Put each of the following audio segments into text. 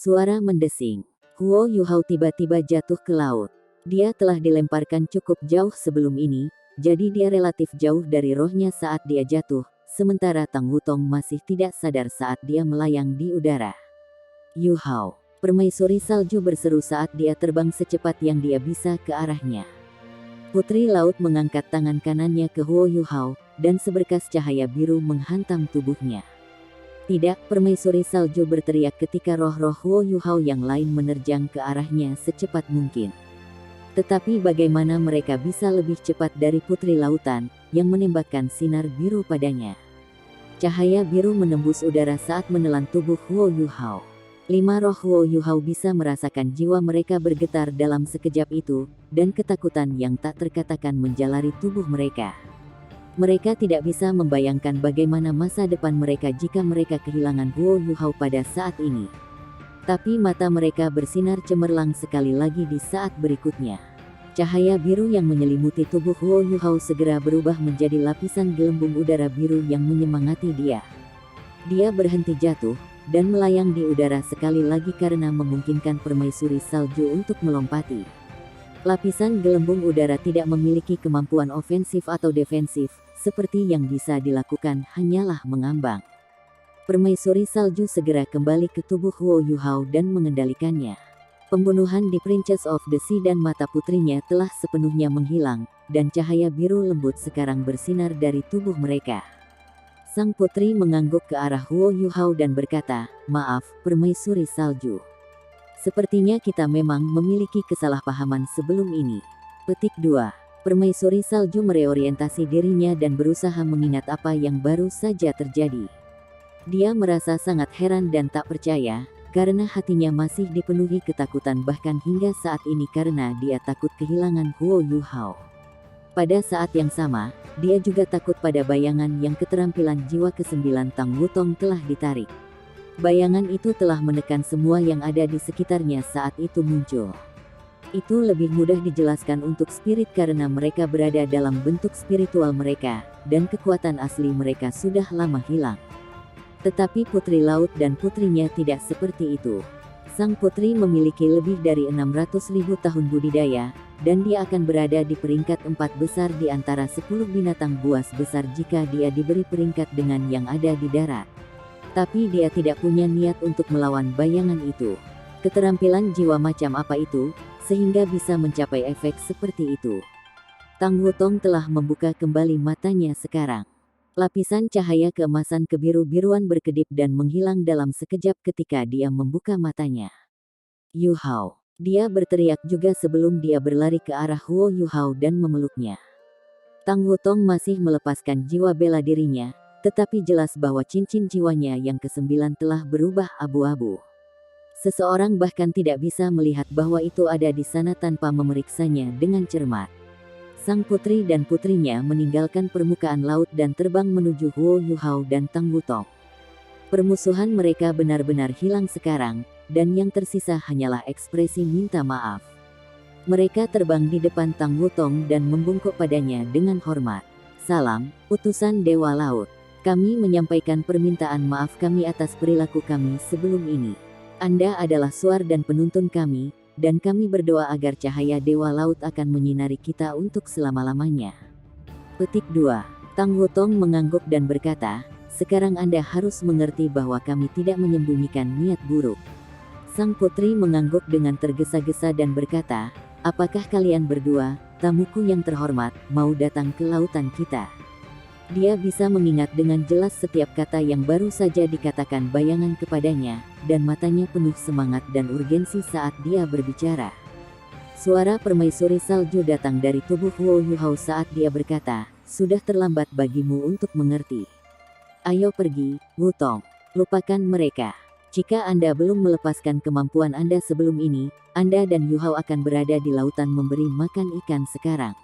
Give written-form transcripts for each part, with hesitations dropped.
Suara mendesing. Huo Yuhao tiba-tiba jatuh ke laut. Dia telah dilemparkan cukup jauh sebelum ini, jadi dia relatif jauh dari rohnya saat dia jatuh, sementara Tang Wutong masih tidak sadar saat dia melayang di udara. Yuhao, permaisuri salju berseru saat dia terbang secepat yang dia bisa ke arahnya. Putri Laut mengangkat tangan kanannya ke Huo Yuhao, dan seberkas cahaya biru menghantam tubuhnya. Tidak, permaisuri salju berteriak ketika roh-roh Huo Yuhao yang lain menerjang ke arahnya secepat mungkin. Tetapi bagaimana mereka bisa lebih cepat dari Putri Lautan, yang menembakkan sinar biru padanya? Cahaya biru menembus udara saat menelan tubuh Huo Yuhao. 5 roh Huo Yuhao bisa merasakan jiwa mereka bergetar dalam sekejap itu, dan ketakutan yang tak terkatakan menjalari tubuh mereka. Mereka tidak bisa membayangkan bagaimana masa depan mereka jika mereka kehilangan Huo Yuhao pada saat ini. Tapi mata mereka bersinar cemerlang sekali lagi di saat berikutnya. Cahaya biru yang menyelimuti tubuh Huo Yuhao segera berubah menjadi lapisan gelembung udara biru yang menyemangati dia. Dia berhenti jatuh, dan melayang di udara sekali lagi karena memungkinkan permaisuri salju untuk melompati. Lapisan gelembung udara tidak memiliki kemampuan ofensif atau defensif, seperti yang bisa dilakukan hanyalah mengambang. Permaisuri salju segera kembali ke tubuh Huo Yuhao dan mengendalikannya. Pembunuhan di Princess of the Sea dan mata putrinya telah sepenuhnya menghilang, dan cahaya biru lembut sekarang bersinar dari tubuh mereka. Sang putri mengangguk ke arah Huo Yuhao dan berkata, "Maaf, permaisuri salju. Sepertinya kita memang memiliki kesalahpahaman sebelum ini." Petik 2. Permaisuri salju mereorientasi dirinya dan berusaha mengingat apa yang baru saja terjadi. Dia merasa sangat heran dan tak percaya, karena hatinya masih dipenuhi ketakutan bahkan hingga saat ini karena dia takut kehilangan Huo Yuhao. Pada saat yang sama, dia juga takut pada bayangan yang keterampilan jiwa ke-9 Tang Wutong telah ditarik. Bayangan itu telah menekan semua yang ada di sekitarnya saat itu muncul. Itu lebih mudah dijelaskan untuk spirit karena mereka berada dalam bentuk spiritual mereka, dan kekuatan asli mereka sudah lama hilang. Tetapi Putri Laut dan putrinya tidak seperti itu. Sang putri memiliki lebih dari 600.000 tahun budidaya, dan dia akan berada di peringkat 4 besar di antara 10 binatang buas besar jika dia diberi peringkat dengan yang ada di darat. Tapi dia tidak punya niat untuk melawan bayangan itu. Keterampilan jiwa macam apa itu, sehingga bisa mencapai efek seperti itu? Tang Wutong telah membuka kembali matanya sekarang. Lapisan cahaya keemasan kebiru-biruan berkedip dan menghilang dalam sekejap ketika dia membuka matanya. "Yuhao!" Dia berteriak juga sebelum dia berlari ke arah Huo Yuhao dan memeluknya. Tang Wutong masih melepaskan jiwa bela dirinya, tetapi jelas bahwa cincin jiwanya yang ke-9 telah berubah abu-abu. Seseorang bahkan tidak bisa melihat bahwa itu ada di sana tanpa memeriksanya dengan cermat. Sang putri dan putrinya meninggalkan permukaan laut dan terbang menuju Huo Yuhao dan Tang Wutong. Permusuhan mereka benar-benar hilang sekarang, dan yang tersisa hanyalah ekspresi minta maaf. Mereka terbang di depan Tang Wutong dan membungkuk padanya dengan hormat. "Salam, utusan Dewa Laut. Kami menyampaikan permintaan maaf kami atas perilaku kami sebelum ini. Anda adalah suar dan penuntun kami, dan kami berdoa agar cahaya Dewa Laut akan menyinari kita untuk selama-lamanya." Petik 2. Tang Wutong mengangguk dan berkata, "Sekarang Anda harus mengerti bahwa kami tidak menyembunyikan niat buruk." Sang putri mengangguk dengan tergesa-gesa dan berkata, "Apakah kalian berdua, tamuku yang terhormat, mau datang ke lautan kita?" Dia bisa mengingat dengan jelas setiap kata yang baru saja dikatakan bayangan kepadanya, dan matanya penuh semangat dan urgensi saat dia berbicara. Suara permaisuri salju datang dari tubuh Huo Yuhao saat dia berkata, "Sudah terlambat bagimu untuk mengerti. Ayo pergi, Wutong. Lupakan mereka. Jika Anda belum melepaskan kemampuan Anda sebelum ini, Anda dan Yuhao akan berada di lautan memberi makan ikan sekarang."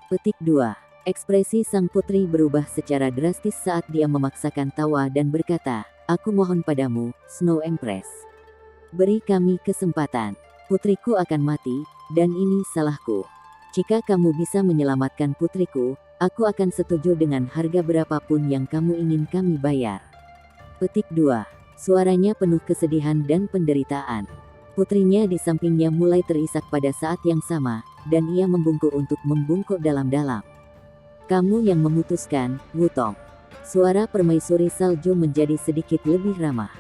Petik 2. Ekspresi sang putri berubah secara drastis saat dia memaksakan tawa dan berkata, "Aku mohon padamu, Snow Empress. Beri kami kesempatan. Putriku akan mati, dan ini salahku. Jika kamu bisa menyelamatkan putriku, aku akan setuju dengan harga berapapun yang kamu ingin kami bayar." Petik 2. Suaranya penuh kesedihan dan penderitaan. Putrinya di sampingnya mulai terisak pada saat yang sama, dan ia membungkuk untuk membungkuk dalam-dalam. Kamu yang memutuskan, Wutong. Suara permaisuri salju menjadi sedikit lebih ramah.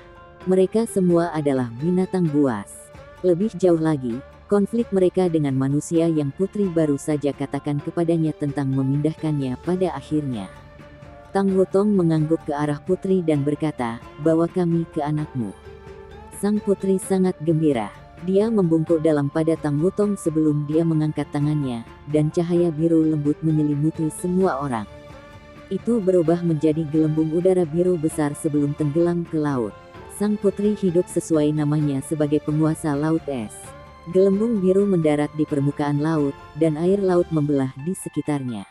Mereka semua adalah binatang buas. Lebih jauh lagi, konflik mereka dengan manusia yang putri baru saja katakan kepadanya tentang memindahkannya pada akhirnya. Tang Wutong mengangguk ke arah putri dan berkata, "Bawa kami ke anakmu." Sang putri sangat gembira. Dia membungkuk dalam pada Tang Wutong sebelum dia mengangkat tangannya, dan cahaya biru lembut menyelimuti semua orang. Itu berubah menjadi gelembung udara biru besar sebelum tenggelam ke laut. Sang putri hidup sesuai namanya sebagai penguasa laut es. Gelembung biru mendarat di permukaan laut, dan air laut membelah di sekitarnya.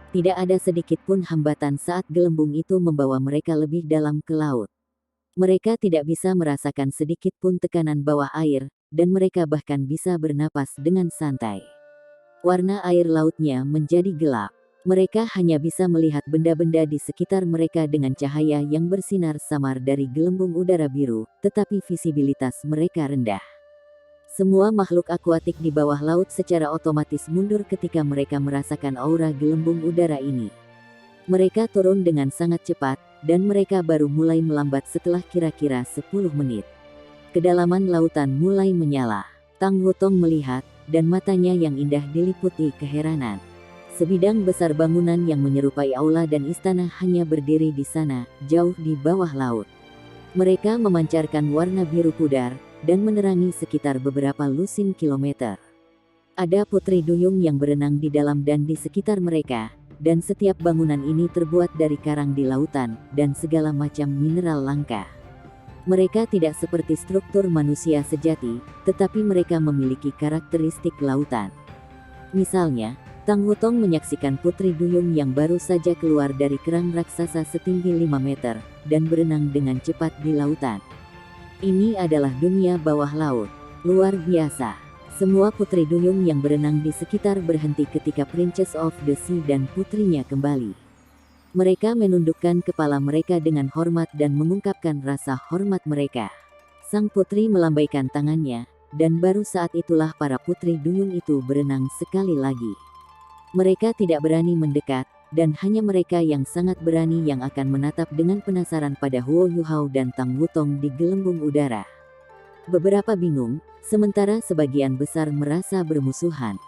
Tidak ada sedikit pun hambatan saat gelembung itu membawa mereka lebih dalam ke laut. Mereka tidak bisa merasakan sedikit pun tekanan bawah air, dan mereka bahkan bisa bernapas dengan santai. Warna air lautnya menjadi gelap. Mereka hanya bisa melihat benda-benda di sekitar mereka dengan cahaya yang bersinar samar dari gelembung udara biru, tetapi visibilitas mereka rendah. Semua makhluk akuatik di bawah laut secara otomatis mundur ketika mereka merasakan aura gelembung udara ini. Mereka turun dengan sangat cepat, dan mereka baru mulai melambat setelah kira-kira 10 menit. Kedalaman lautan mulai menyala. Tang Wutong melihat, dan matanya yang indah diliputi keheranan. Sebidang besar bangunan yang menyerupai aula dan istana hanya berdiri di sana, jauh di bawah laut. Mereka memancarkan warna biru pudar, dan menerangi sekitar beberapa lusin kilometer. Ada putri duyung yang berenang di dalam dan di sekitar mereka, dan setiap bangunan ini terbuat dari karang di lautan, dan segala macam mineral langka. Mereka tidak seperti struktur manusia sejati, tetapi mereka memiliki karakteristik lautan. Misalnya, Tang Wutong menyaksikan putri duyung yang baru saja keluar dari kerang raksasa setinggi 5 meter, dan berenang dengan cepat di lautan. Ini adalah dunia bawah laut. Luar biasa. Semua putri duyung yang berenang di sekitar berhenti ketika Princess of the Sea dan putrinya kembali. Mereka menundukkan kepala mereka dengan hormat dan mengungkapkan rasa hormat mereka. Sang putri melambaikan tangannya, dan baru saat itulah para putri duyung itu berenang sekali lagi. Mereka tidak berani mendekat, dan hanya mereka yang sangat berani yang akan menatap dengan penasaran pada Huo Yuhao dan Tang Wutong di gelembung udara. Beberapa bingung, sementara sebagian besar merasa bermusuhan.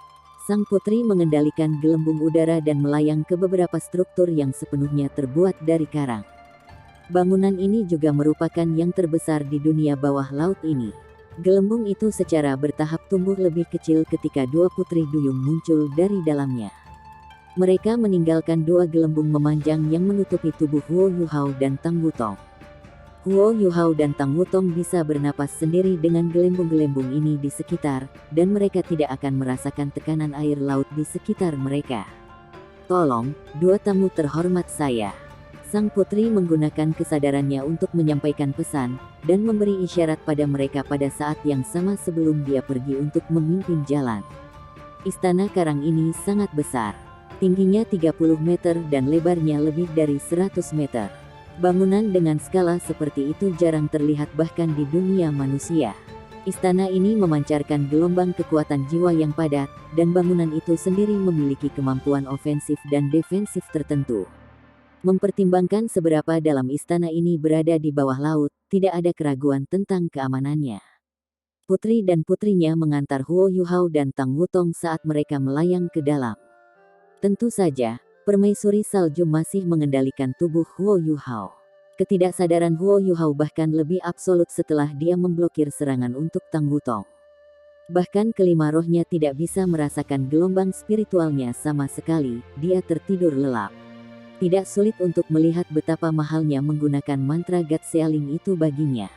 Sang putri mengendalikan gelembung udara dan melayang ke beberapa struktur yang sepenuhnya terbuat dari karang. Bangunan ini juga merupakan yang terbesar di dunia bawah laut ini. Gelembung itu secara bertahap tumbuh lebih kecil ketika dua putri duyung muncul dari dalamnya. Mereka meninggalkan dua gelembung memanjang yang menutupi tubuh Huo Yuhao dan Tang Wutong. Huo Yuhao dan Tang Wutong bisa bernapas sendiri dengan gelembung-gelembung ini di sekitar, dan mereka tidak akan merasakan tekanan air laut di sekitar mereka. "Tolong, dua tamu terhormat saya." Sang putri menggunakan kesadarannya untuk menyampaikan pesan, dan memberi isyarat pada mereka pada saat yang sama sebelum dia pergi untuk memimpin jalan. Istana karang ini sangat besar. Tingginya 30 meter dan lebarnya lebih dari 100 meter. Bangunan dengan skala seperti itu jarang terlihat bahkan di dunia manusia. Istana ini memancarkan gelombang kekuatan jiwa yang padat, dan bangunan itu sendiri memiliki kemampuan ofensif dan defensif tertentu. Mempertimbangkan seberapa dalam istana ini berada di bawah laut, tidak ada keraguan tentang keamanannya. Putri dan putrinya mengantar Huo Yuhao dan Tang Wutong saat mereka melayang ke dalam. Tentu saja, permaisuri salju masih mengendalikan tubuh Huo Yuhao. Ketidaksadaran Huo Yuhao bahkan lebih absolut setelah dia memblokir serangan untuk Tang Wutong. Bahkan kelima rohnya tidak bisa merasakan gelombang spiritualnya sama sekali, dia tertidur lelap. Tidak sulit untuk melihat betapa mahalnya menggunakan mantra God Sealing itu baginya.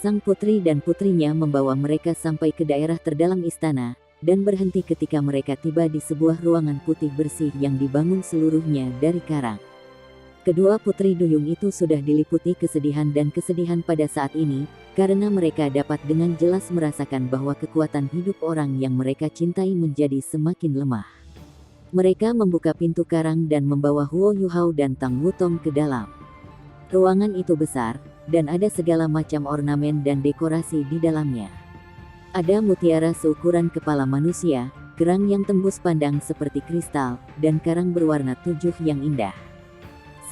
Sang putri dan putrinya membawa mereka sampai ke daerah terdalam istana, dan berhenti ketika mereka tiba di sebuah ruangan putih bersih yang dibangun seluruhnya dari karang. Kedua putri duyung itu sudah diliputi kesedihan dan kesedihan pada saat ini, karena mereka dapat dengan jelas merasakan bahwa kekuatan hidup orang yang mereka cintai menjadi semakin lemah. Mereka membuka pintu karang dan membawa Huo Yuhao dan Tang Wutong ke dalam. Ruangan itu besar, dan ada segala macam ornamen dan dekorasi di dalamnya. Ada mutiara seukuran kepala manusia, kerang yang tembus pandang seperti kristal, dan karang berwarna 7 yang indah.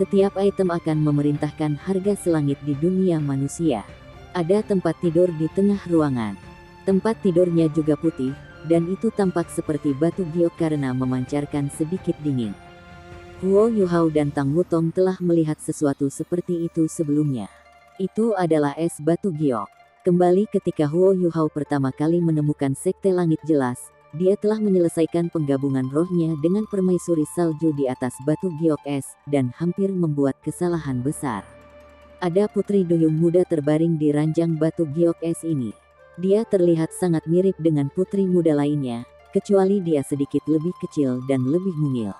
Setiap item akan memerintahkan harga selangit di dunia manusia. Ada tempat tidur di tengah ruangan. Tempat tidurnya juga putih, dan itu tampak seperti batu giok karena memancarkan sedikit dingin. Huo Yuhao dan Tang Wutong telah melihat sesuatu seperti itu sebelumnya. Itu adalah es batu giok. Kembali ketika Huo Yuhao pertama kali menemukan sekte langit jelas, dia telah menyelesaikan penggabungan rohnya dengan permaisuri salju di atas batu giok es, dan hampir membuat kesalahan besar. Ada putri duyung muda terbaring di ranjang batu giok es ini. Dia terlihat sangat mirip dengan putri muda lainnya, kecuali dia sedikit lebih kecil dan lebih mungil.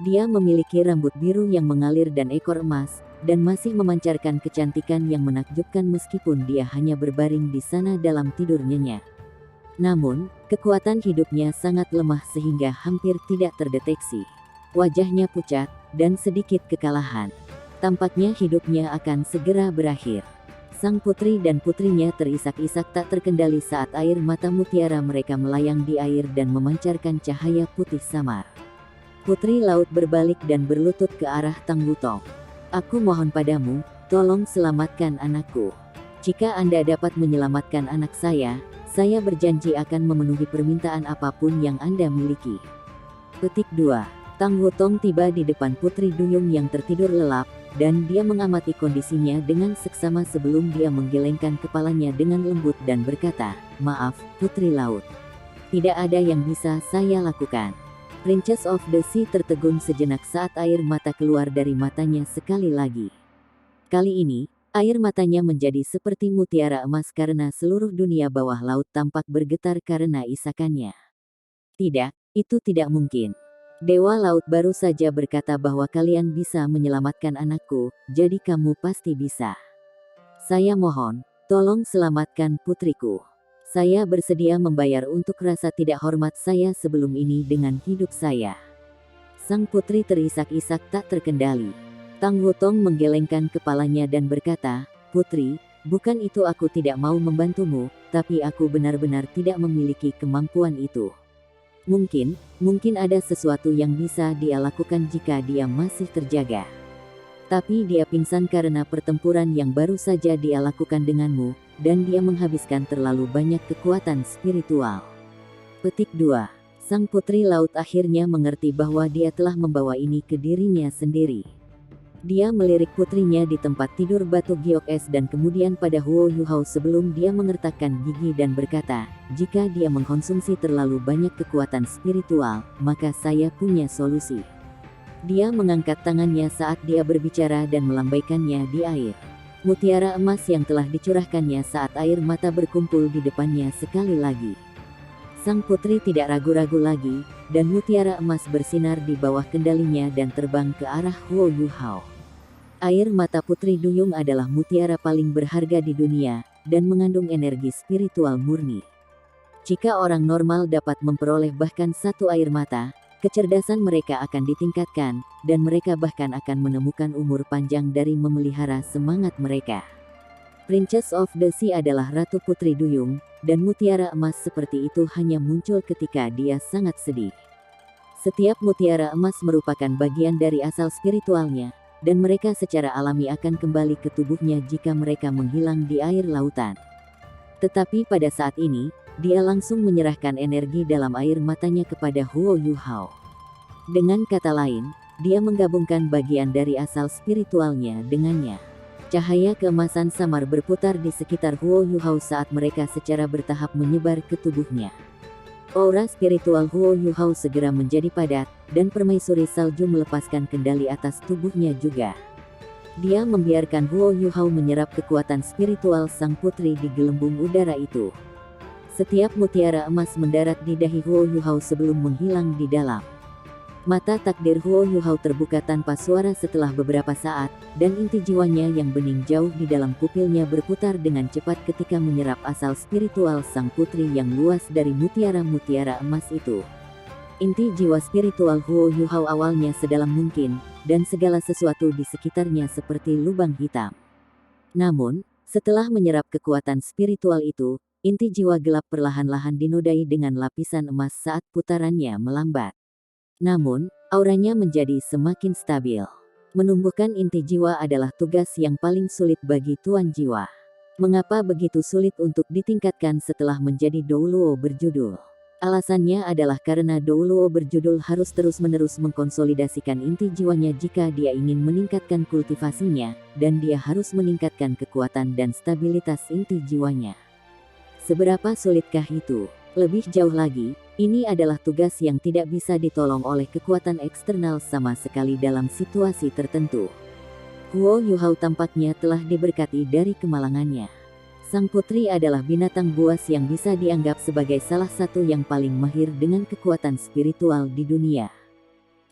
Dia memiliki rambut biru yang mengalir dan ekor emas, dan masih memancarkan kecantikan yang menakjubkan meskipun dia hanya berbaring di sana dalam tidur nyenyak. Namun, kekuatan hidupnya sangat lemah sehingga hampir tidak terdeteksi. Wajahnya pucat, dan sedikit kekalahan. Tampaknya hidupnya akan segera berakhir. Sang putri dan putrinya terisak-isak tak terkendali saat air mata mutiara mereka melayang di air dan memancarkan cahaya putih samar. Putri laut berbalik dan berlutut ke arah Tang Wutong. Aku mohon padamu, tolong selamatkan anakku. Jika Anda dapat menyelamatkan anak saya berjanji akan memenuhi permintaan apapun yang Anda miliki. Petik 2. Tang Wutong tiba di depan putri duyung yang tertidur lelap, dan dia mengamati kondisinya dengan seksama sebelum dia menggelengkan kepalanya dengan lembut dan berkata, "Maaf, putri laut. Tidak ada yang bisa saya lakukan." Princess of the Sea tertegun sejenak saat air mata keluar dari matanya sekali lagi. Kali ini, air matanya menjadi seperti mutiara emas karena seluruh dunia bawah laut tampak bergetar karena isakannya. Tidak, itu tidak mungkin. Dewa Laut baru saja berkata bahwa kalian bisa menyelamatkan anakku, jadi kamu pasti bisa. Saya mohon, tolong selamatkan putriku. Saya bersedia membayar untuk rasa tidak hormat saya sebelum ini dengan hidup saya. Sang putri terisak-isak tak terkendali. Tang Wutong menggelengkan kepalanya dan berkata, "Putri, bukan itu aku tidak mau membantumu, tapi aku benar-benar tidak memiliki kemampuan itu. Mungkin ada sesuatu yang bisa dia lakukan jika dia masih terjaga. Tapi dia pingsan karena pertempuran yang baru saja dia lakukan denganmu, dan dia menghabiskan terlalu banyak kekuatan spiritual." Petik 2. Sang putri laut akhirnya mengerti bahwa dia telah membawa ini ke dirinya sendiri. Dia melirik putrinya di tempat tidur batu giok es dan kemudian pada Huo Yuhao sebelum dia mengertakkan gigi dan berkata, "Jika dia mengkonsumsi terlalu banyak kekuatan spiritual, maka saya punya solusi." Dia mengangkat tangannya saat dia berbicara dan melambaikannya di air. Mutiara emas yang telah dicurahkannya saat air mata berkumpul di depannya sekali lagi. Sang putri tidak ragu-ragu lagi, dan mutiara emas bersinar di bawah kendalinya dan terbang ke arah Huo Yuhao. Air mata putri duyung adalah mutiara paling berharga di dunia, dan mengandung energi spiritual murni. Jika orang normal dapat memperoleh bahkan satu air mata, kecerdasan mereka akan ditingkatkan, dan mereka bahkan akan menemukan umur panjang dari memelihara semangat mereka. Princess of the Sea adalah ratu putri duyung, dan mutiara emas seperti itu hanya muncul ketika dia sangat sedih. Setiap mutiara emas merupakan bagian dari asal spiritualnya, dan mereka secara alami akan kembali ke tubuhnya jika mereka menghilang di air lautan. Tetapi pada saat ini, dia langsung menyerahkan energi dalam air matanya kepada Huo Yuhao. Dengan kata lain, dia menggabungkan bagian dari asal spiritualnya dengannya. Cahaya keemasan samar berputar di sekitar Huo Yuhao saat mereka secara bertahap menyebar ke tubuhnya. Aura spiritual Huo Yuhao segera menjadi padat, dan permaisuri salju melepaskan kendali atas tubuhnya juga. Dia membiarkan Huo Yuhao menyerap kekuatan spiritual sang putri di gelembung udara itu. Setiap mutiara emas mendarat di dahi Huo Yuhao sebelum menghilang di dalam. Mata takdir Huo Yuhao terbuka tanpa suara setelah beberapa saat, dan inti jiwanya yang bening jauh di dalam pupilnya berputar dengan cepat ketika menyerap asal spiritual sang putri yang luas dari mutiara-mutiara emas itu. Inti jiwa spiritual Huo Yuhao awalnya sedalam mungkin, dan segala sesuatu di sekitarnya seperti lubang hitam. Namun, setelah menyerap kekuatan spiritual itu, inti jiwa gelap perlahan-lahan dinodai dengan lapisan emas saat putarannya melambat. Namun, auranya menjadi semakin stabil. Menumbuhkan inti jiwa adalah tugas yang paling sulit bagi Tuan Jiwa. Mengapa begitu sulit untuk ditingkatkan setelah menjadi Douluo berjudul? Alasannya adalah karena Douluo berjudul harus terus-menerus mengkonsolidasikan inti jiwanya jika dia ingin meningkatkan kultivasinya, dan dia harus meningkatkan kekuatan dan stabilitas inti jiwanya. Seberapa sulitkah itu? Lebih jauh lagi, ini adalah tugas yang tidak bisa ditolong oleh kekuatan eksternal sama sekali dalam situasi tertentu. Huo Yuhao tampaknya telah diberkati dari kemalangannya. Sang putri adalah binatang buas yang bisa dianggap sebagai salah satu yang paling mahir dengan kekuatan spiritual di dunia.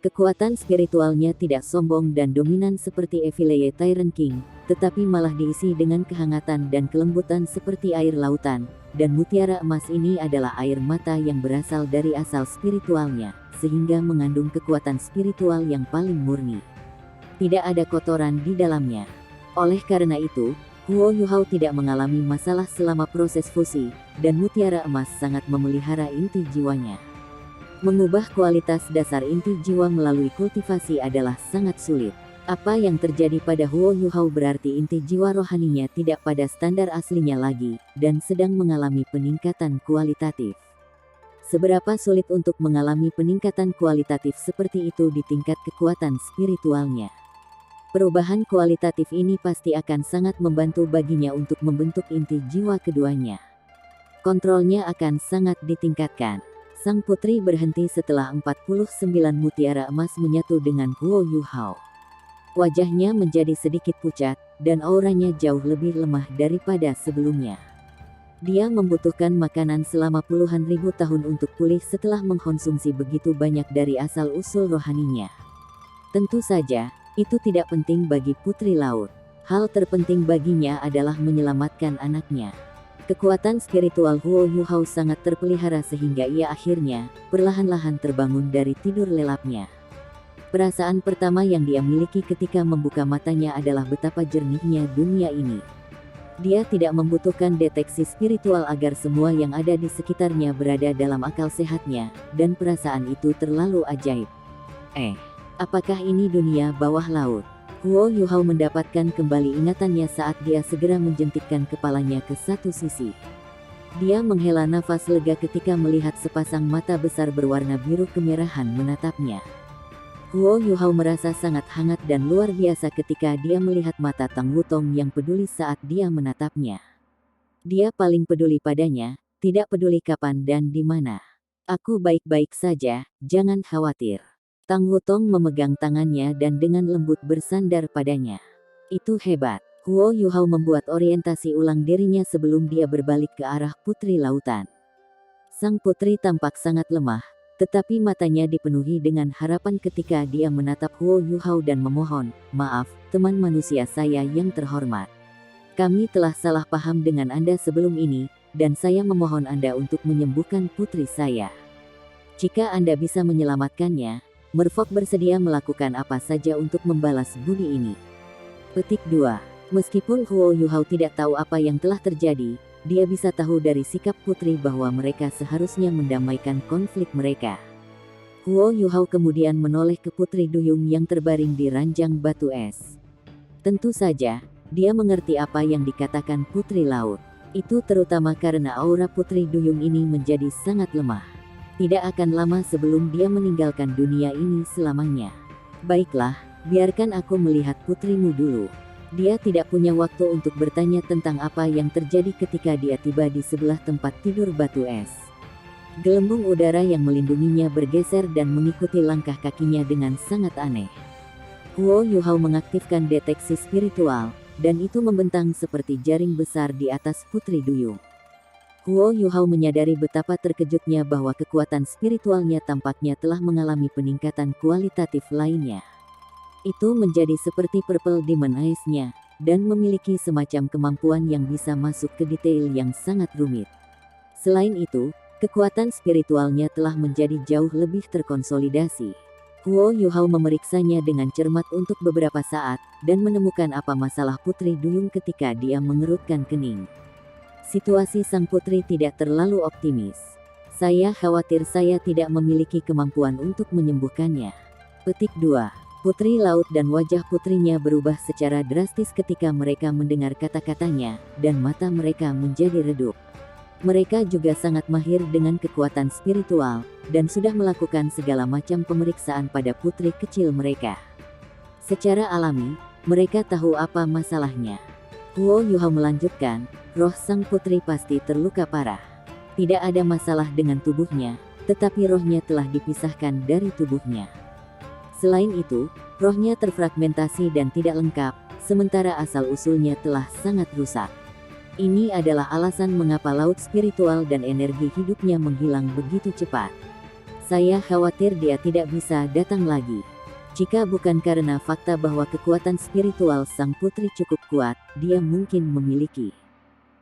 Kekuatan spiritualnya tidak sombong dan dominan seperti Evillei Tyrant King, tetapi malah diisi dengan kehangatan dan kelembutan seperti air lautan, dan mutiara emas ini adalah air mata yang berasal dari asal spiritualnya, sehingga mengandung kekuatan spiritual yang paling murni. Tidak ada kotoran di dalamnya. Oleh karena itu, Huo Yuhao tidak mengalami masalah selama proses fusi, dan mutiara emas sangat memelihara inti jiwanya. Mengubah kualitas dasar inti jiwa melalui kultivasi adalah sangat sulit. Apa yang terjadi pada Huo Yuhao berarti inti jiwa rohaninya tidak pada standar aslinya lagi, dan sedang mengalami peningkatan kualitatif. Seberapa sulit untuk mengalami peningkatan kualitatif seperti itu di tingkat kekuatan spiritualnya? Perubahan kualitatif ini pasti akan sangat membantu baginya untuk membentuk inti jiwa keduanya. Kontrolnya akan sangat ditingkatkan. Sang putri berhenti setelah 49 mutiara emas menyatu dengan Huo Yuhao. Wajahnya menjadi sedikit pucat, dan auranya jauh lebih lemah daripada sebelumnya. Dia membutuhkan makanan selama puluhan ribu tahun untuk pulih setelah mengkonsumsi begitu banyak dari asal-usul rohaninya. Tentu saja, itu tidak penting bagi Putri Laut. Hal terpenting baginya adalah menyelamatkan anaknya. Kekuatan spiritual Huo Yuhao sangat terpelihara sehingga ia akhirnya, perlahan-lahan terbangun dari tidur lelapnya. Perasaan pertama yang dia miliki ketika membuka matanya adalah betapa jernihnya dunia ini. Dia tidak membutuhkan deteksi spiritual agar semua yang ada di sekitarnya berada dalam akal sehatnya, dan perasaan itu terlalu ajaib. Apakah ini dunia bawah laut? Huo Yuhao mendapatkan kembali ingatannya saat dia segera menjentikkan kepalanya ke satu sisi. Dia menghela nafas lega ketika melihat sepasang mata besar berwarna biru kemerahan menatapnya. Huo Yuhao merasa sangat hangat dan luar biasa ketika dia melihat mata Tang Wutong yang peduli saat dia menatapnya. Dia paling peduli padanya, tidak peduli kapan dan di mana. Aku baik-baik saja, jangan khawatir. Tang Wutong memegang tangannya dan dengan lembut bersandar padanya. Itu hebat. Huo Yuhao membuat orientasi ulang dirinya sebelum dia berbalik ke arah Putri Lautan. Sang putri tampak sangat lemah, tetapi matanya dipenuhi dengan harapan ketika dia menatap Huo Yuhao dan memohon, "Maaf, teman manusia saya yang terhormat. Kami telah salah paham dengan Anda sebelum ini, dan saya memohon Anda untuk menyembuhkan putri saya. Jika Anda bisa menyelamatkannya, Merfolk bersedia melakukan apa saja untuk membalas budi ini." Petik 2. Meskipun Huo Yuhao tidak tahu apa yang telah terjadi, dia bisa tahu dari sikap putri bahwa mereka seharusnya mendamaikan konflik mereka. Huo Yuhao kemudian menoleh ke Putri Duyung yang terbaring di ranjang batu es. Tentu saja, dia mengerti apa yang dikatakan Putri Laut. Itu terutama karena aura Putri Duyung ini menjadi sangat lemah. Tidak akan lama sebelum dia meninggalkan dunia ini selamanya. Baiklah, biarkan aku melihat putrimu dulu. Dia tidak punya waktu untuk bertanya tentang apa yang terjadi ketika dia tiba di sebelah tempat tidur batu es. Gelembung udara yang melindunginya bergeser dan mengikuti langkah kakinya dengan sangat aneh. Huo Yuhao mengaktifkan deteksi spiritual, dan itu membentang seperti jaring besar di atas Putri Duyung. Huo Yuhao menyadari betapa terkejutnya bahwa kekuatan spiritualnya tampaknya telah mengalami peningkatan kualitatif lainnya. Itu menjadi seperti Purple Demon Eyes-nya, dan memiliki semacam kemampuan yang bisa masuk ke detail yang sangat rumit. Selain itu, kekuatan spiritualnya telah menjadi jauh lebih terkonsolidasi. Huo Yuhao memeriksanya dengan cermat untuk beberapa saat, dan menemukan apa masalah Putri Duyung ketika dia mengerutkan kening. Situasi sang putri tidak terlalu optimis. Saya khawatir saya tidak memiliki kemampuan untuk menyembuhkannya. Petik 2. Putri Laut dan wajah putrinya berubah secara drastis ketika mereka mendengar kata-katanya, dan mata mereka menjadi redup. Mereka juga sangat mahir dengan kekuatan spiritual, dan sudah melakukan segala macam pemeriksaan pada putri kecil mereka. Secara alami, mereka tahu apa masalahnya. Huo Yuhao melanjutkan, roh sang putri pasti terluka parah. Tidak ada masalah dengan tubuhnya, tetapi rohnya telah dipisahkan dari tubuhnya. Selain itu, rohnya terfragmentasi dan tidak lengkap, sementara asal-usulnya telah sangat rusak. Ini adalah alasan mengapa laut spiritual dan energi hidupnya menghilang begitu cepat. Saya khawatir dia tidak bisa datang lagi. Jika bukan karena fakta bahwa kekuatan spiritual sang putri cukup kuat, dia mungkin memiliki.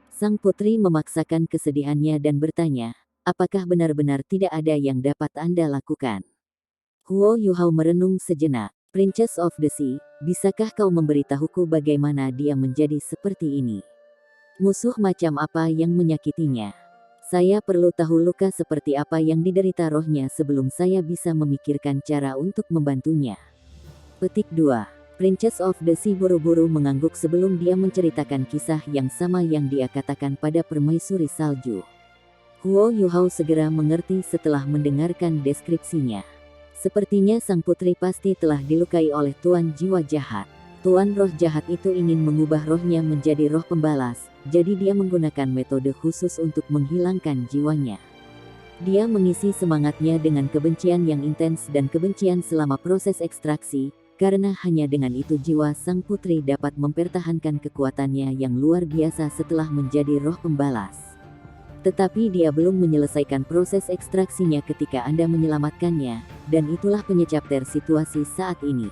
Sang putri memaksakan kesedihannya dan bertanya, apakah benar-benar tidak ada yang dapat Anda lakukan? Huo Yuhao merenung sejenak. Princess of the Sea, bisakah kau memberitahuku bagaimana dia menjadi seperti ini? Musuh macam apa yang menyakitinya? Saya perlu tahu luka seperti apa yang diderita rohnya sebelum saya bisa memikirkan cara untuk membantunya. Petik 2. Princess of the Sea buru-buru mengangguk sebelum dia menceritakan kisah yang sama yang dia katakan pada permaisuri salju. Huo Yuhao segera mengerti setelah mendengarkan deskripsinya. Sepertinya sang putri pasti telah dilukai oleh Tuan Jiwa Jahat. Tuan Roh Jahat itu ingin mengubah rohnya menjadi roh pembalas, jadi dia menggunakan metode khusus untuk menghilangkan jiwanya. Dia mengisi semangatnya dengan kebencian yang intens dan kebencian selama proses ekstraksi, karena hanya dengan itu jiwa sang putri dapat mempertahankan kekuatannya yang luar biasa setelah menjadi roh pembalas. Tetapi dia belum menyelesaikan proses ekstraksinya ketika Anda menyelamatkannya, dan itulah penyebab situasi saat ini.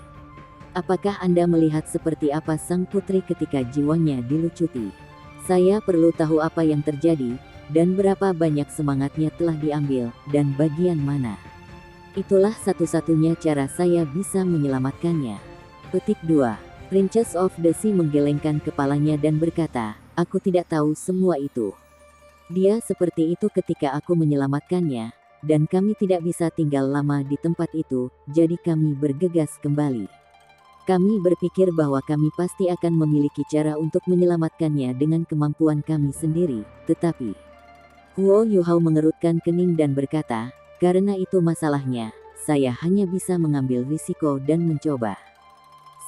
Apakah Anda melihat seperti apa sang putri ketika jiwanya dilucuti? Saya perlu tahu apa yang terjadi, dan berapa banyak semangatnya telah diambil, dan bagian mana. Itulah satu-satunya cara saya bisa menyelamatkannya. Petik 2. Princess of the Sea menggelengkan kepalanya dan berkata, aku tidak tahu semua itu. Dia seperti itu ketika aku menyelamatkannya, dan kami tidak bisa tinggal lama di tempat itu, jadi kami bergegas kembali. Kami berpikir bahwa kami pasti akan memiliki cara untuk menyelamatkannya dengan kemampuan kami sendiri, tetapi Huo Yuhao mengerutkan kening dan berkata, karena itu masalahnya, saya hanya bisa mengambil risiko dan mencoba.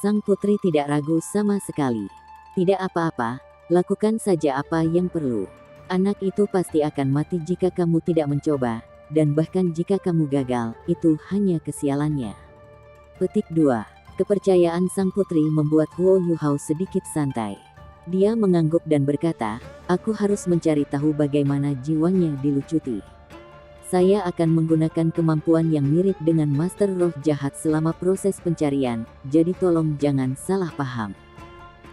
Sang putri tidak ragu sama sekali. Tidak apa-apa, lakukan saja apa yang perlu. Anak itu pasti akan mati jika kamu tidak mencoba, dan bahkan jika kamu gagal, itu hanya kesialannya. Petik 2. Kepercayaan sang putri membuat Huo Yuhao sedikit santai. Dia mengangguk dan berkata, aku harus mencari tahu bagaimana jiwanya dilucuti. Saya akan menggunakan kemampuan yang mirip dengan Master Roh Jahat selama proses pencarian, jadi tolong jangan salah paham.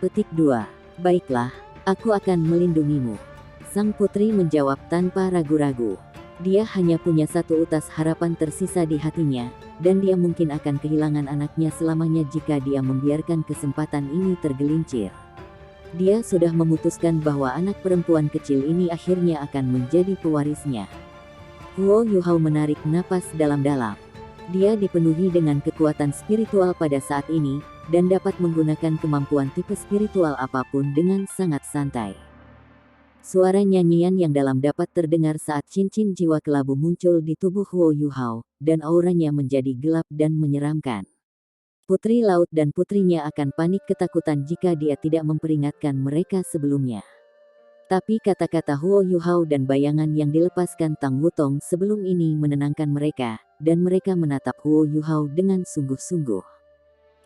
Petik 2. Baiklah, aku akan melindungimu. Sang putri menjawab tanpa ragu-ragu. Dia hanya punya satu utas harapan tersisa di hatinya, dan dia mungkin akan kehilangan anaknya selamanya jika dia membiarkan kesempatan ini tergelincir. Dia sudah memutuskan bahwa anak perempuan kecil ini akhirnya akan menjadi pewarisnya. Huo Yuhao menarik napas dalam-dalam. Dia dipenuhi dengan kekuatan spiritual pada saat ini, dan dapat menggunakan kemampuan tipe spiritual apapun dengan sangat santai. Suara nyanyian yang dalam dapat terdengar saat cincin jiwa kelabu muncul di tubuh Huo Yuhao, dan auranya menjadi gelap dan menyeramkan. Putri Laut dan putrinya akan panik ketakutan jika dia tidak memperingatkan mereka sebelumnya. Tapi kata-kata Huo Yuhao dan bayangan yang dilepaskan Tang Wutong sebelum ini menenangkan mereka, dan mereka menatap Huo Yuhao dengan sungguh-sungguh.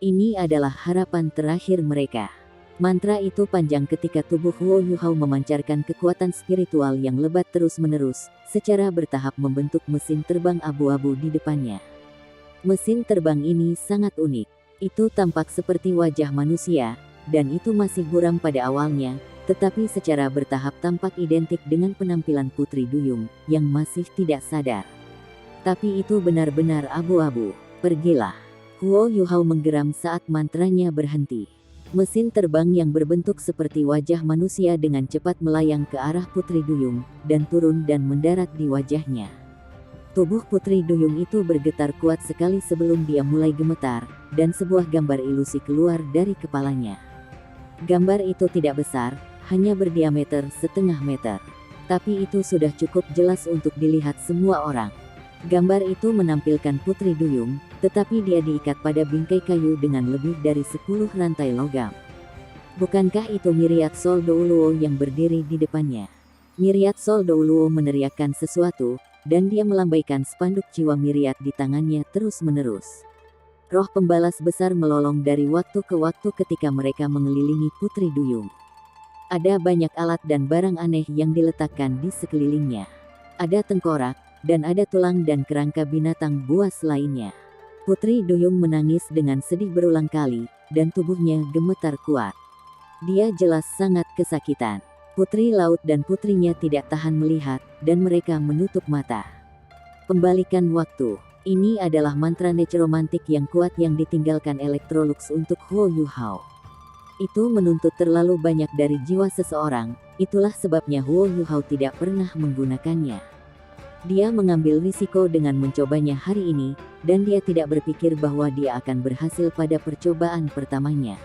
Ini adalah harapan terakhir mereka. Mantra itu panjang ketika tubuh Huo Yuhao memancarkan kekuatan spiritual yang lebat terus-menerus, secara bertahap membentuk mesin terbang abu-abu di depannya. Mesin terbang ini sangat unik. Itu tampak seperti wajah manusia, dan itu masih buram pada awalnya, tetapi secara bertahap tampak identik dengan penampilan Putri Duyung, yang masih tidak sadar. Tapi itu benar-benar abu-abu. Pergilah. Huo Yuhao menggeram saat mantranya berhenti. Mesin terbang yang berbentuk seperti wajah manusia dengan cepat melayang ke arah Putri Duyung, dan turun dan mendarat di wajahnya. Tubuh Putri Duyung itu bergetar kuat sekali sebelum dia mulai gemetar, dan sebuah gambar ilusi keluar dari kepalanya. Gambar itu tidak besar, hanya berdiameter setengah meter. Tapi itu sudah cukup jelas untuk dilihat semua orang. Gambar itu menampilkan Putri Duyung, tetapi dia diikat pada bingkai kayu dengan lebih dari 10 rantai logam. Bukankah itu Myriad Soul Douluo yang berdiri di depannya? Myriad Soul Douluo meneriakkan sesuatu, dan dia melambaikan spanduk jiwa Myriad di tangannya terus-menerus. Roh pembalas besar melolong dari waktu ke waktu ketika mereka mengelilingi Putri Duyung. Ada banyak alat dan barang aneh yang diletakkan di sekelilingnya. Ada tengkorak, dan ada tulang dan kerangka binatang buas lainnya. Putri Duyung menangis dengan sedih berulang kali, dan tubuhnya gemetar kuat. Dia jelas sangat kesakitan. Putri Laut dan putrinya tidak tahan melihat, dan mereka menutup mata. Pembalikan waktu. Ini adalah mantra necromantik yang kuat yang ditinggalkan Electrolux untuk Huo Yuhao. Itu menuntut terlalu banyak dari jiwa seseorang, itulah sebabnya Huo Yuhao tidak pernah menggunakannya. Dia mengambil risiko dengan mencobanya hari ini, dan dia tidak berpikir bahwa dia akan berhasil pada percobaan pertamanya.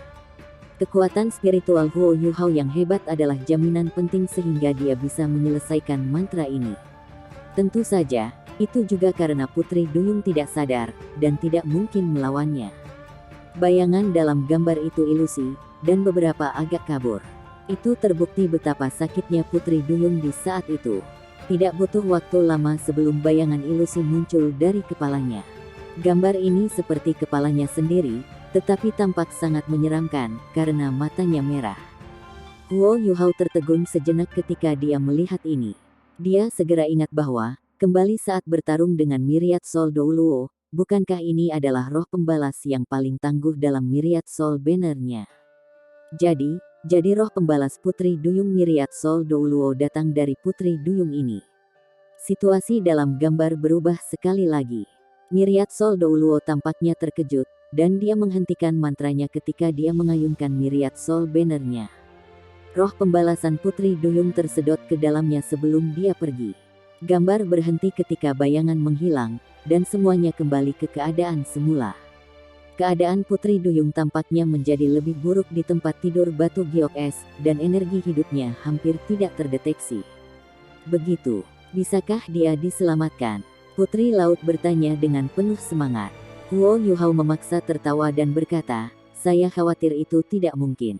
Kekuatan spiritual Huo Yuhao yang hebat adalah jaminan penting sehingga dia bisa menyelesaikan mantra ini. Tentu saja, itu juga karena Putri Duyung tidak sadar, dan tidak mungkin melawannya. Bayangan dalam gambar itu ilusi, dan beberapa agak kabur. Itu terbukti betapa sakitnya Putri Duyung di saat itu. Tidak butuh waktu lama sebelum bayangan ilusi muncul dari kepalanya. Gambar ini seperti kepalanya sendiri, tetapi tampak sangat menyeramkan, karena matanya merah. Huo Yuhao tertegun sejenak ketika dia melihat ini. Dia segera ingat bahwa, kembali saat bertarung dengan Myriad Soul Douluo, bukankah ini adalah roh pembalas yang paling tangguh dalam Myriad Soul Banner-nya. Jadi roh pembalas Putri Duyung Myriad Soul Douluo datang dari Putri Duyung ini. Situasi dalam gambar berubah sekali lagi. Myriad Soul Douluo tampaknya terkejut, dan dia menghentikan mantranya ketika dia mengayunkan Myriad Soul Banner-nya. Roh pembalasan Putri Duyung tersedot ke dalamnya sebelum dia pergi. Gambar berhenti ketika bayangan menghilang, dan semuanya kembali ke keadaan semula. Keadaan Putri Duyung tampaknya menjadi lebih buruk di tempat tidur batu giok es, dan energi hidupnya hampir tidak terdeteksi. Begitu, bisakah dia diselamatkan? Putri Laut bertanya dengan penuh semangat. Huo Yuhao memaksa tertawa dan berkata, saya khawatir itu tidak mungkin.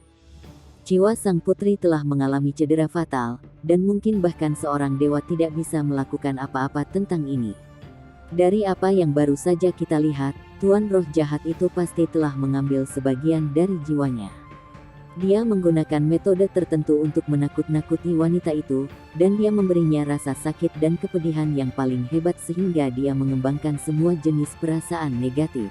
Jiwa sang putri telah mengalami cedera fatal, dan mungkin bahkan seorang dewa tidak bisa melakukan apa-apa tentang ini. Dari apa yang baru saja kita lihat, Tuan Roh Jahat itu pasti telah mengambil sebagian dari jiwanya. Dia menggunakan metode tertentu untuk menakut-nakuti wanita itu, dan dia memberinya rasa sakit dan kepedihan yang paling hebat sehingga dia mengembangkan semua jenis perasaan negatif.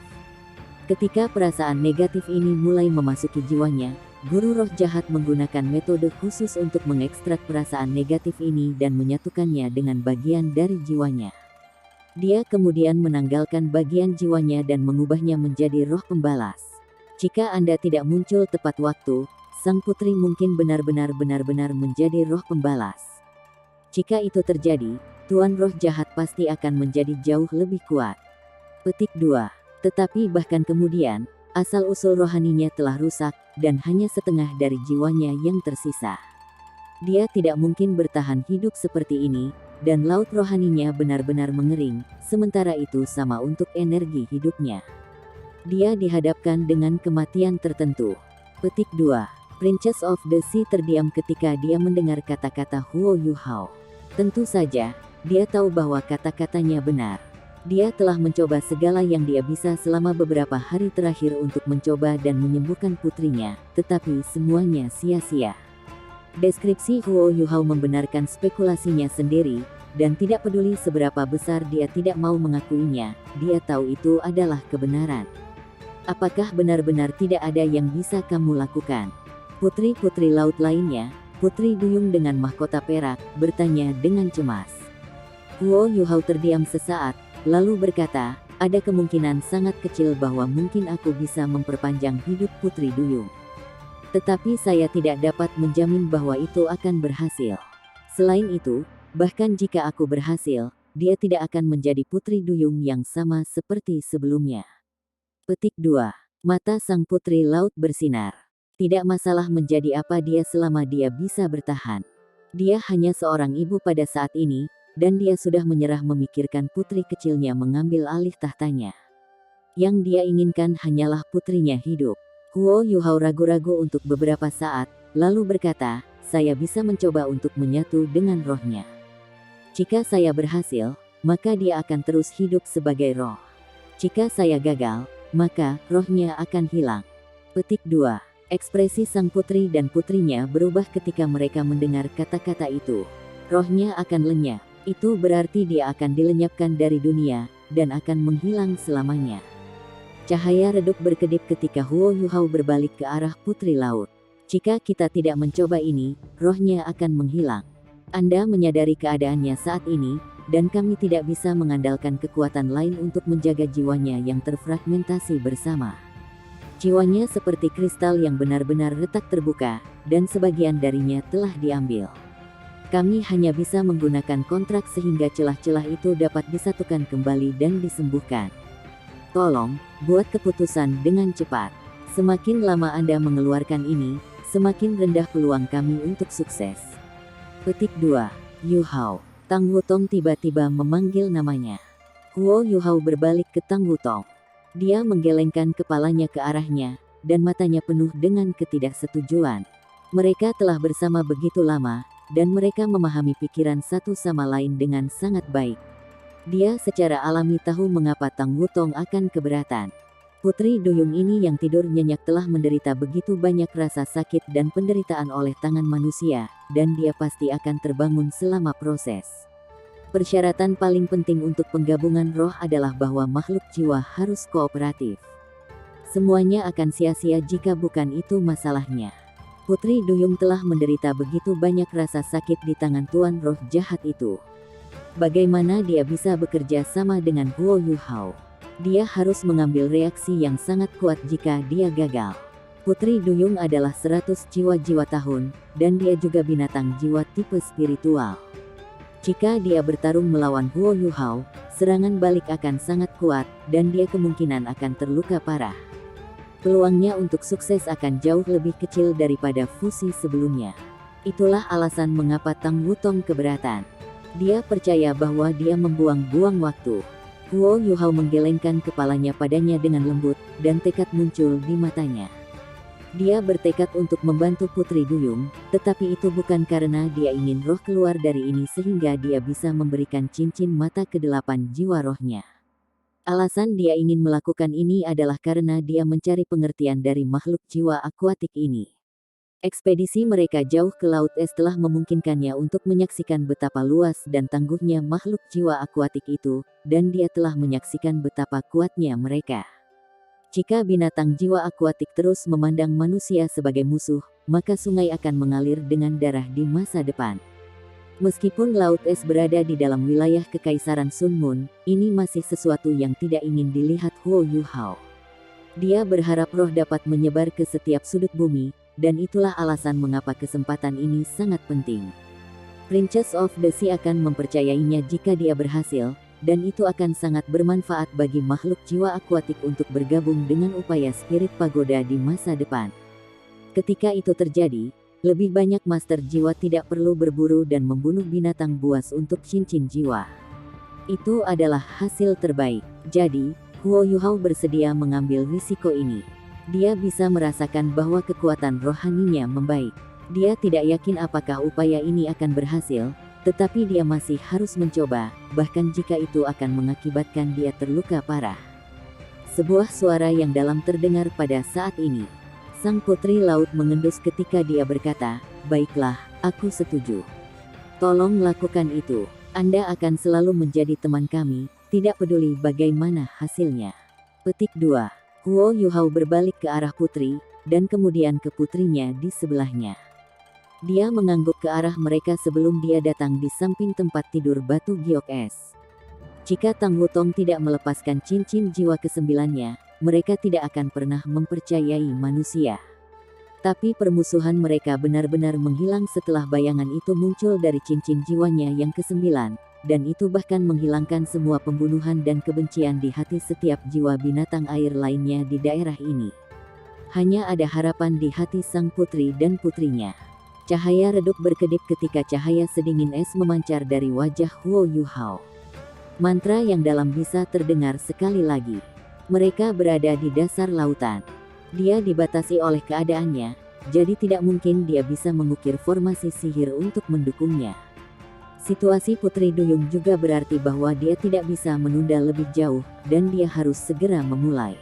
Ketika perasaan negatif ini mulai memasuki jiwanya, Guru Roh Jahat menggunakan metode khusus untuk mengekstrak perasaan negatif ini dan menyatukannya dengan bagian dari jiwanya. Dia kemudian menanggalkan bagian jiwanya dan mengubahnya menjadi roh pembalas. Jika Anda tidak muncul tepat waktu, sang putri mungkin benar-benar menjadi roh pembalas. Jika itu terjadi, Tuan Roh Jahat pasti akan menjadi jauh lebih kuat. Petik 2. Tetapi bahkan kemudian, asal-usul rohaninya telah rusak, dan hanya setengah dari jiwanya yang tersisa. Dia tidak mungkin bertahan hidup seperti ini, dan laut rohaninya benar-benar mengering, sementara itu sama untuk energi hidupnya. Dia dihadapkan dengan kematian tertentu. Petik 2. Princess of the Sea terdiam ketika dia mendengar kata-kata Huo Yuhao. Tentu saja, dia tahu bahwa kata-katanya benar. Dia telah mencoba segala yang dia bisa selama beberapa hari terakhir untuk mencoba dan menyembuhkan putrinya, tetapi semuanya sia-sia. Deskripsi Huo Yuhao membenarkan spekulasinya sendiri, dan tidak peduli seberapa besar dia tidak mau mengakuinya, dia tahu itu adalah kebenaran. Apakah benar-benar tidak ada yang bisa kamu lakukan? Putri-putri laut lainnya, Putri Duyung dengan mahkota perak, bertanya dengan cemas. Huo Yuhao terdiam sesaat, lalu berkata, Ada kemungkinan sangat kecil bahwa mungkin aku bisa memperpanjang hidup Putri Duyung. Tetapi saya tidak dapat menjamin bahwa itu akan berhasil. Selain itu, bahkan jika aku berhasil, dia tidak akan menjadi Putri Duyung yang sama seperti sebelumnya. Petik 2. Mata sang putri laut bersinar. Tidak masalah menjadi apa dia selama dia bisa bertahan. Dia hanya seorang ibu pada saat ini, dan dia sudah menyerah memikirkan putri kecilnya mengambil alih tahtanya. Yang dia inginkan hanyalah putrinya hidup. Huo Yuhao ragu-ragu untuk beberapa saat, lalu berkata, saya bisa mencoba untuk menyatu dengan rohnya. Jika saya berhasil, maka dia akan terus hidup sebagai roh. Jika saya gagal, maka rohnya akan hilang. Petik 2. Ekspresi sang putri dan putrinya berubah ketika mereka mendengar kata-kata itu. Rohnya akan lenyap. Itu berarti dia akan dilenyapkan dari dunia, dan akan menghilang selamanya. Cahaya redup berkedip ketika Huo Yuhao berbalik ke arah putri laut. Jika kita tidak mencoba ini, rohnya akan menghilang. Anda menyadari keadaannya saat ini, dan kami tidak bisa mengandalkan kekuatan lain untuk menjaga jiwanya yang terfragmentasi bersama. Jiwanya seperti kristal yang benar-benar retak terbuka, dan sebagian darinya telah diambil. Kami hanya bisa menggunakan kontrak sehingga celah-celah itu dapat disatukan kembali dan disembuhkan. Tolong, buat keputusan dengan cepat. Semakin lama Anda mengeluarkan ini, semakin rendah peluang kami untuk sukses. Petik 2. Yuhao. Tang Wutong tiba-tiba memanggil namanya. Huo Yuhao berbalik ke Tang Wutong. Dia menggelengkan kepalanya ke arahnya, dan matanya penuh dengan ketidaksetujuan. Mereka telah bersama begitu lama, dan mereka memahami pikiran satu sama lain dengan sangat baik. Dia secara alami tahu mengapa Tang Wutong akan keberatan. Putri Duyung ini yang tidur nyenyak telah menderita begitu banyak rasa sakit dan penderitaan oleh tangan manusia, dan dia pasti akan terbangun selama proses. Persyaratan paling penting untuk penggabungan roh adalah bahwa makhluk jiwa harus kooperatif. Semuanya akan sia-sia jika bukan itu masalahnya. Putri Duyung telah menderita begitu banyak rasa sakit di tangan tuan roh jahat itu. Bagaimana dia bisa bekerja sama dengan Huo Yuhao? Dia harus mengambil reaksi yang sangat kuat jika dia gagal. Putri Duyung adalah 100 jiwa-jiwa tahun, dan dia juga binatang jiwa tipe spiritual. Jika dia bertarung melawan Huo Yuhao, serangan balik akan sangat kuat, dan dia kemungkinan akan terluka parah. Peluangnya untuk sukses akan jauh lebih kecil daripada fusi sebelumnya. Itulah alasan mengapa Tang Wutong keberatan. Dia percaya bahwa dia membuang-buang waktu. Huo Yuhao menggelengkan kepalanya padanya dengan lembut, dan tekad muncul di matanya. Dia bertekad untuk membantu Putri Duyung, tetapi itu bukan karena dia ingin roh keluar dari ini sehingga dia bisa memberikan cincin mata ke-8 jiwa rohnya. Alasan dia ingin melakukan ini adalah karena dia mencari pengertian dari makhluk jiwa akuatik ini. Ekspedisi mereka jauh ke Laut Es telah memungkinkannya untuk menyaksikan betapa luas dan tangguhnya makhluk jiwa akuatik itu, dan dia telah menyaksikan betapa kuatnya mereka. Jika binatang jiwa akuatik terus memandang manusia sebagai musuh, maka sungai akan mengalir dengan darah di masa depan. Meskipun Laut Es berada di dalam wilayah Kekaisaran Sun Moon, ini masih sesuatu yang tidak ingin dilihat Huo Yuhao. Dia berharap roh dapat menyebar ke setiap sudut bumi, dan itulah alasan mengapa kesempatan ini sangat penting. Princess of the Sea akan mempercayainya jika dia berhasil, dan itu akan sangat bermanfaat bagi makhluk jiwa akuatik untuk bergabung dengan upaya spirit pagoda di masa depan. Ketika itu terjadi, lebih banyak master jiwa tidak perlu berburu dan membunuh binatang buas untuk cincin jiwa. Itu adalah hasil terbaik. Jadi, Huo Yuhao bersedia mengambil risiko ini. Dia bisa merasakan bahwa kekuatan rohaninya membaik. Dia tidak yakin apakah upaya ini akan berhasil, tetapi dia masih harus mencoba, bahkan jika itu akan mengakibatkan dia terluka parah. Sebuah suara yang dalam terdengar pada saat ini. Sang putri laut mengendus ketika dia berkata, "Baiklah, aku setuju. Tolong lakukan itu. Anda akan selalu menjadi teman kami, tidak peduli bagaimana hasilnya." Petik 2. Huo Yuhao berbalik ke arah putri, dan kemudian ke putrinya di sebelahnya. Dia mengangguk ke arah mereka sebelum dia datang di samping tempat tidur batu giok es. Jika Tang Wutong tidak melepaskan cincin jiwa kesembilannya, mereka tidak akan pernah mempercayai manusia. Tapi permusuhan mereka benar-benar menghilang setelah bayangan itu muncul dari cincin jiwanya yang kesembilan, dan itu bahkan menghilangkan semua pembunuhan dan kebencian di hati setiap jiwa binatang air lainnya di daerah ini. Hanya ada harapan di hati sang putri dan putrinya. Cahaya redup berkedip ketika cahaya sedingin es memancar dari wajah Huo Yuhao. Mantra yang dalam bisa terdengar sekali lagi. Mereka berada di dasar lautan. Dia dibatasi oleh keadaannya, jadi tidak mungkin dia bisa mengukir formasi sihir untuk mendukungnya. Situasi Putri Duyung juga berarti bahwa dia tidak bisa menunda lebih jauh, dan dia harus segera memulai.